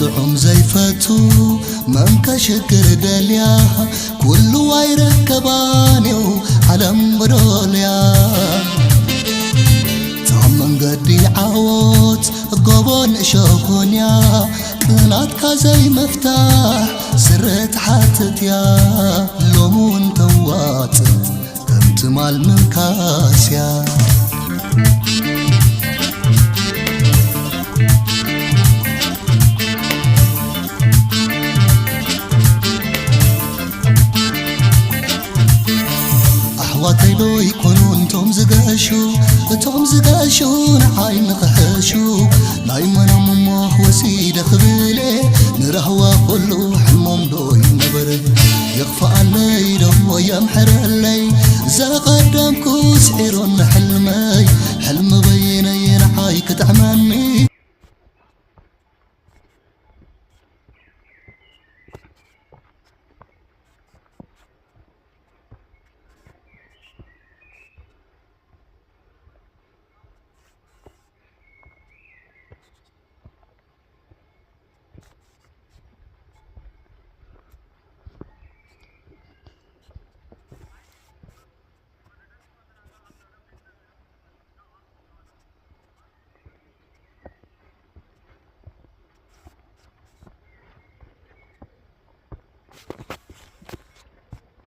طعم زيفتو من كشكر دليا كل ويركبانيو علم بروليا تعمن قدي عوت قبون شوكونيا كنات كازي مفتاح سرت حاتت يا لومون تواتت كنت مال من كاسيا أحواتيلو يكونون توم زقاشو نحاي نخشو نايمنا مموح وسيد خبيلي نرهوا كلو حلمهم دوي نبره يخفى علي دو يمحر علي زاق